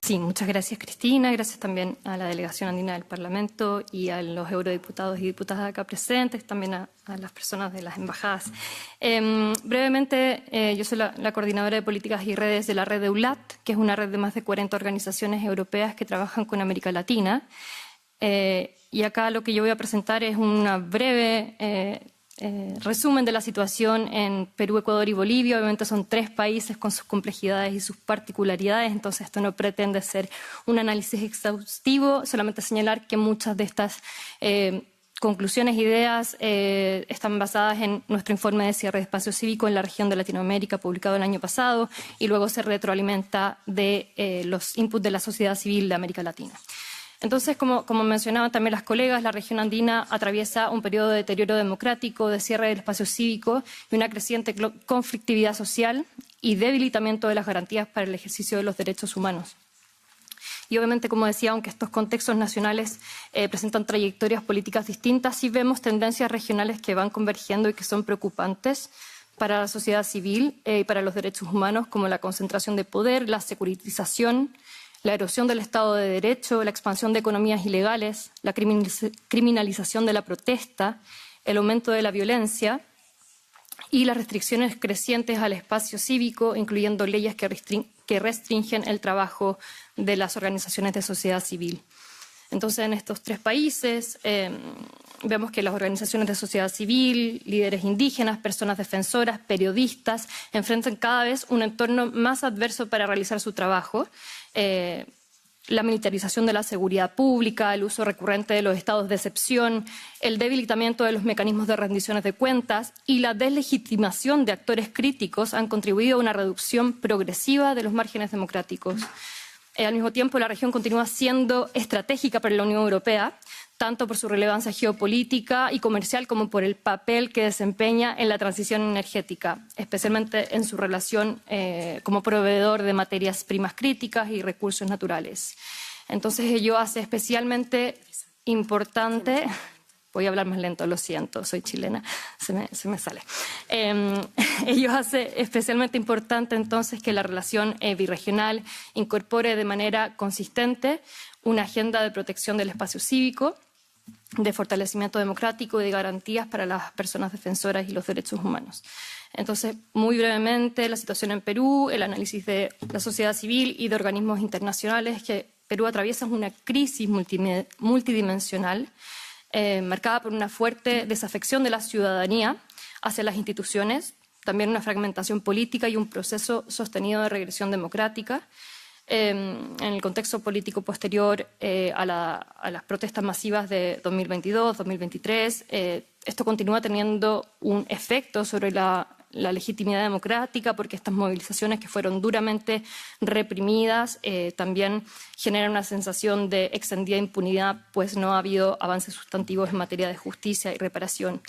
Sí, muchas gracias, Cristina. Gracias también a la Delegación Andina del Parlamento y a los eurodiputados y diputadas acá presentes, también a las personas de las embajadas. Brevemente, yo soy la coordinadora de políticas y redes de la red de EULAT, que es una red de más de 40 organizaciones europeas que trabajan con América Latina. Y acá lo que yo voy a presentar es una breve resumen de la situación en Perú, Ecuador y Bolivia. Obviamente son 3 países con sus complejidades y sus particularidades, entonces esto no pretende ser un análisis exhaustivo, solamente señalar que muchas de estas conclusiones e ideas están basadas en nuestro informe de cierre de espacio cívico en la región de Latinoamérica, publicado el año pasado, y luego se retroalimenta de los inputs de la sociedad civil de América Latina. Entonces, como mencionaban también las colegas, la región andina atraviesa un periodo de deterioro democrático, de cierre del espacio cívico y una creciente conflictividad social y debilitamiento de las garantías para el ejercicio de los derechos humanos. Y obviamente, como decía, aunque estos contextos nacionales presentan trayectorias políticas distintas, sí vemos tendencias regionales que van convergiendo y que son preocupantes para la sociedad civil y para los derechos humanos, como la concentración de poder, la securitización, la erosión del Estado de Derecho, la expansión de economías ilegales, la criminalización de la protesta, el aumento de la violencia y las restricciones crecientes al espacio cívico, incluyendo leyes que restringen el trabajo de las organizaciones de sociedad civil. Entonces, en estos 3 países vemos que las organizaciones de sociedad civil, líderes indígenas, personas defensoras, periodistas, enfrentan cada vez un entorno más adverso para realizar su trabajo. La militarización de la seguridad pública, el uso recurrente de los estados de excepción, el debilitamiento de los mecanismos de rendiciones de cuentas y la deslegitimación de actores críticos han contribuido a una reducción progresiva de los márgenes democráticos. Al mismo tiempo, la región continúa siendo estratégica para la Unión Europea, tanto por su relevancia geopolítica y comercial como por el papel que desempeña en la transición energética, especialmente en su relación como proveedor de materias primas críticas y recursos naturales. Entonces, ello hace especialmente importante... Voy a hablar más lento, lo siento, soy chilena, se me sale. Ello hace especialmente importante entonces que la relación birregional incorpore de manera consistente una agenda de protección del espacio cívico, de fortalecimiento democrático y de garantías para las personas defensoras y los derechos humanos. Entonces, muy brevemente, la situación en Perú, el análisis de la sociedad civil y de organismos internacionales, que Perú atraviesa una crisis multidimensional, marcada por una fuerte desafección de la ciudadanía hacia las instituciones, también una fragmentación política y un proceso sostenido de regresión democrática. En el contexto político posterior a las protestas masivas de 2022, 2023, esto continúa teniendo un efecto sobre la legitimidad democrática, porque estas movilizaciones que fueron duramente reprimidas también generan una sensación de extendida impunidad, pues no ha habido avances sustantivos en materia de justicia y reparación.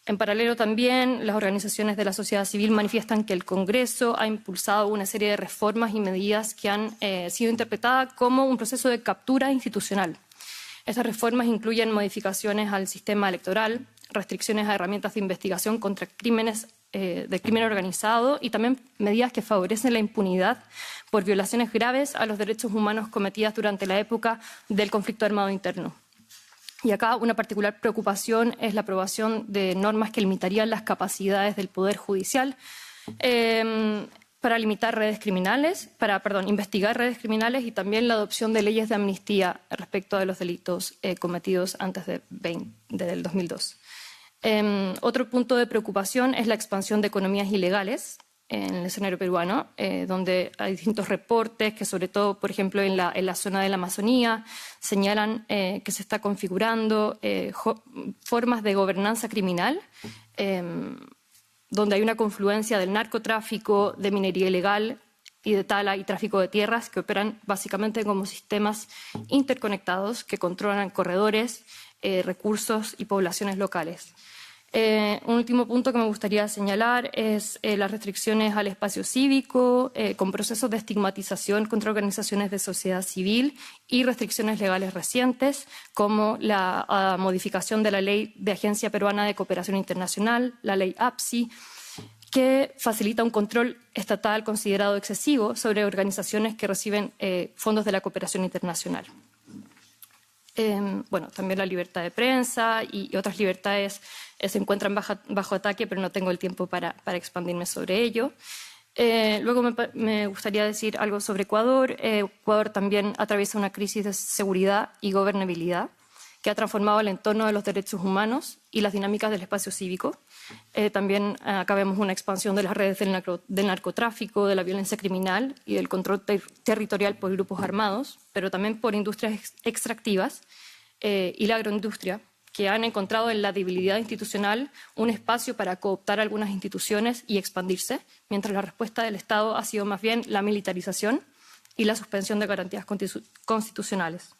En paralelo también, las organizaciones de la sociedad civil manifiestan que el Congreso ha impulsado una serie de reformas y medidas que han sido interpretadas como un proceso de captura institucional. Estas reformas incluyen modificaciones al sistema electoral, restricciones a herramientas de investigación contra crímenes de crimen organizado y también medidas que favorecen la impunidad por violaciones graves a los derechos humanos cometidas durante la época del conflicto armado interno. Y acá una particular preocupación es la aprobación de normas que limitarían las capacidades del Poder Judicial para limitar redes criminales, investigar redes criminales y también la adopción de leyes de amnistía respecto de los delitos cometidos antes del 2002. Otro punto de preocupación es la expansión de economías ilegales en el escenario peruano, donde hay distintos reportes que, sobre todo, por ejemplo, en la zona de la Amazonía, señalan que se está configurando formas de gobernanza criminal, donde hay una confluencia del narcotráfico, de minería ilegal y de tala y tráfico de tierras que operan básicamente como sistemas interconectados que controlan corredores, recursos y poblaciones locales. Un último punto que me gustaría señalar es las restricciones al espacio cívico, con procesos de estigmatización contra organizaciones de sociedad civil y restricciones legales recientes, como la modificación de la Ley de Agencia Peruana de Cooperación Internacional, la Ley APSI, que facilita un control estatal considerado excesivo sobre organizaciones que reciben fondos de la cooperación internacional. Bueno, también la libertad de prensa y otras libertades se encuentran bajo ataque, pero no tengo el tiempo para expandirme sobre ello. Luego me gustaría decir algo sobre Ecuador. Ecuador también atraviesa una crisis de seguridad y gobernabilidad que ha transformado el entorno de los derechos humanos y las dinámicas del espacio cívico. También acá vemos una expansión de las redes del narcotráfico, de la violencia criminal y del control territorial por grupos armados, pero también por industrias extractivas y la agroindustria, que han encontrado en la debilidad institucional un espacio para cooptar algunas instituciones y expandirse, mientras la respuesta del Estado ha sido más bien la militarización y la suspensión de garantías constitucionales.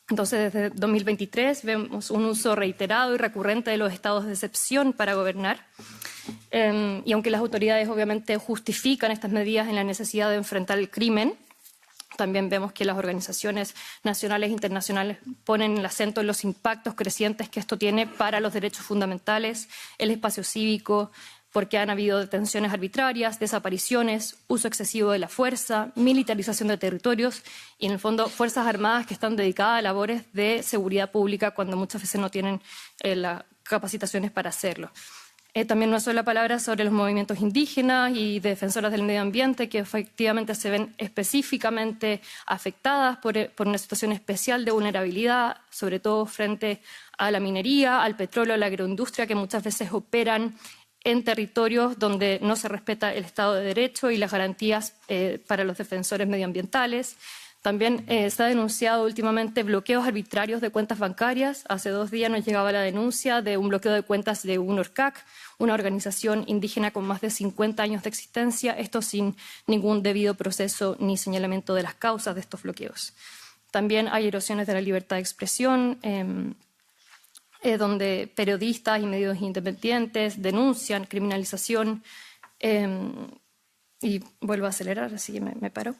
Entonces, desde 2023 vemos un uso reiterado y recurrente de los estados de excepción para gobernar. Y aunque las autoridades obviamente justifican estas medidas en la necesidad de enfrentar el crimen, también vemos que las organizaciones nacionales e internacionales ponen el acento en los impactos crecientes que esto tiene para los derechos fundamentales, el espacio cívico, porque han habido detenciones arbitrarias, desapariciones, uso excesivo de la fuerza, militarización de territorios y, en el fondo, fuerzas armadas que están dedicadas a labores de seguridad pública cuando muchas veces no tienen las capacitaciones para hacerlo. También no solo la palabra sobre los movimientos indígenas y defensoras del medio ambiente que efectivamente se ven específicamente afectadas por una situación especial de vulnerabilidad, sobre todo frente a la minería, al petróleo, a la agroindustria, que muchas veces operan en territorios donde no se respeta el Estado de Derecho y las garantías para los defensores medioambientales. También se ha denunciado últimamente bloqueos arbitrarios de cuentas bancarias. Hace 2 días nos llegaba la denuncia de un bloqueo de cuentas de UNORCAC, una organización indígena con más de 50 años de existencia, esto sin ningún debido proceso ni señalamiento de las causas de estos bloqueos. También hay erosiones de la libertad de expresión, donde periodistas y medios independientes denuncian criminalización. Y vuelvo a acelerar, así que me paro.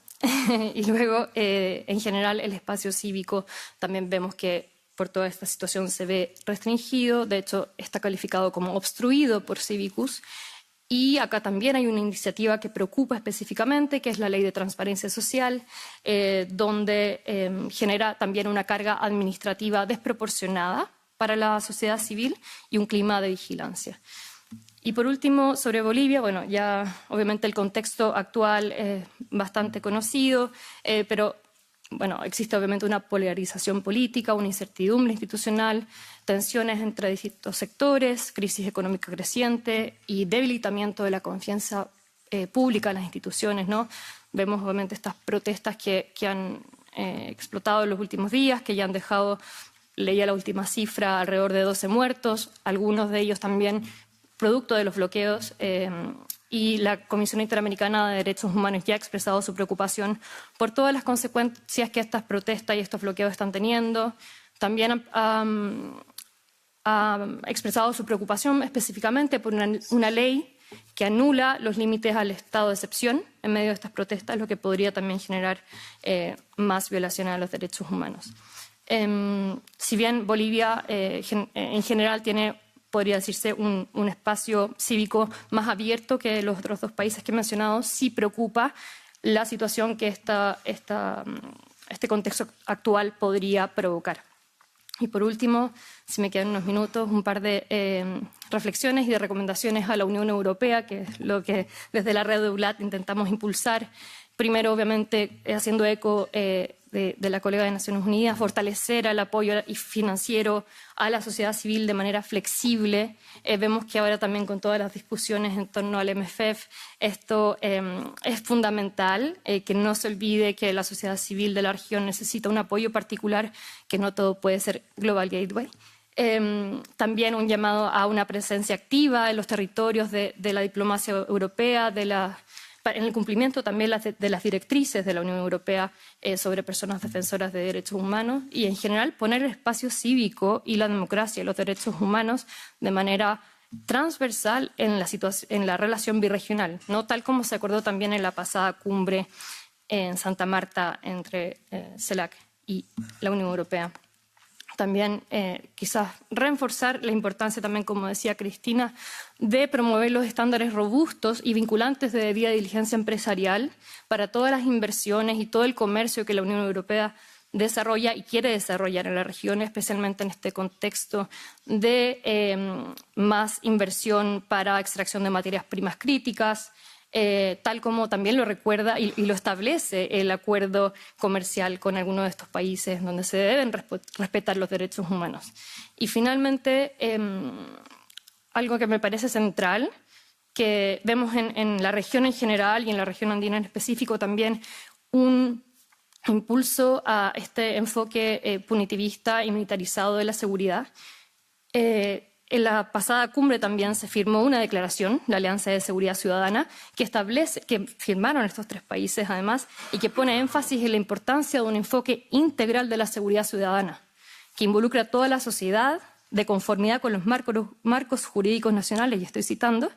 Y luego, en general, el espacio cívico también vemos que por toda esta situación se ve restringido. De hecho, está calificado como obstruido por Civicus. Y acá también hay una iniciativa que preocupa específicamente, que es la Ley de Transparencia Social, donde genera también una carga administrativa desproporcionada para la sociedad civil y un clima de vigilancia. Y por último, sobre Bolivia, bueno, ya obviamente el contexto actual es bastante conocido, pero bueno, existe obviamente una polarización política, una incertidumbre institucional, tensiones entre distintos sectores, crisis económica creciente y debilitamiento de la confianza pública en las instituciones, ¿no? Vemos obviamente estas protestas que han explotado en los últimos días, que ya han dejado, leía la última cifra, alrededor de 12 muertos, algunos de ellos también producto de los bloqueos, y la Comisión Interamericana de Derechos Humanos ya ha expresado su preocupación por todas las consecuencias que estas protestas y estos bloqueos están teniendo. También ha expresado su preocupación específicamente por una ley que anula los límites al estado de excepción en medio de estas protestas, lo que podría también generar más violaciones a los derechos humanos. Si bien Bolivia en general tiene, podría decirse, un espacio cívico más abierto que los otros 2 países que he mencionado, sí preocupa la situación que este contexto actual podría provocar. Y por último, si me quedan unos minutos, un par de reflexiones y de recomendaciones a la Unión Europea, que es lo que desde la red EULAT intentamos impulsar. Primero, obviamente, haciendo eco de la colega de Naciones Unidas, fortalecer el apoyo financiero a la sociedad civil de manera flexible. Vemos que ahora también con todas las discusiones en torno al MFF, esto es fundamental, que no se olvide que la sociedad civil de la región necesita un apoyo particular, que no todo puede ser Global Gateway. También un llamado a una presencia activa en los territorios de la diplomacia europea, en el cumplimiento también de las directrices de la Unión Europea sobre personas defensoras de derechos humanos y, en general, poner el espacio cívico y la democracia y los derechos humanos de manera transversal en la relación birregional, ¿no? Tal como se acordó también en la pasada cumbre en Santa Marta entre CELAC y la Unión Europea. también quizás reforzar la importancia también, como decía Cristina, de promover los estándares robustos y vinculantes de debida diligencia empresarial para todas las inversiones y todo el comercio que la Unión Europea desarrolla y quiere desarrollar en la región, especialmente en este contexto de más inversión para extracción de materias primas críticas, tal como también lo recuerda y lo establece el acuerdo comercial con algunos de estos países donde se deben respetar los derechos humanos. Y finalmente, algo que me parece central, que vemos en la región en general y en la región andina en específico también un impulso a este enfoque punitivista y militarizado de la seguridad. En la pasada cumbre también se firmó una declaración, la Alianza de Seguridad Ciudadana, que establece, que firmaron estos 3 países además, y que pone énfasis en la importancia de un enfoque integral de la seguridad ciudadana, que involucra a toda la sociedad de conformidad con los marcos jurídicos nacionales, y estoy citando,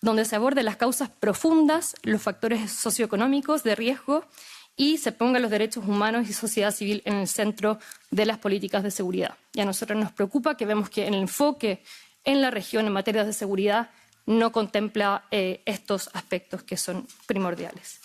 donde se aborden las causas profundas, los factores socioeconómicos de riesgo y se pongan los derechos humanos y sociedad civil en el centro de las políticas de seguridad. Y a nosotros nos preocupa que vemos que el enfoque en la región en materia de seguridad no contempla estos aspectos que son primordiales.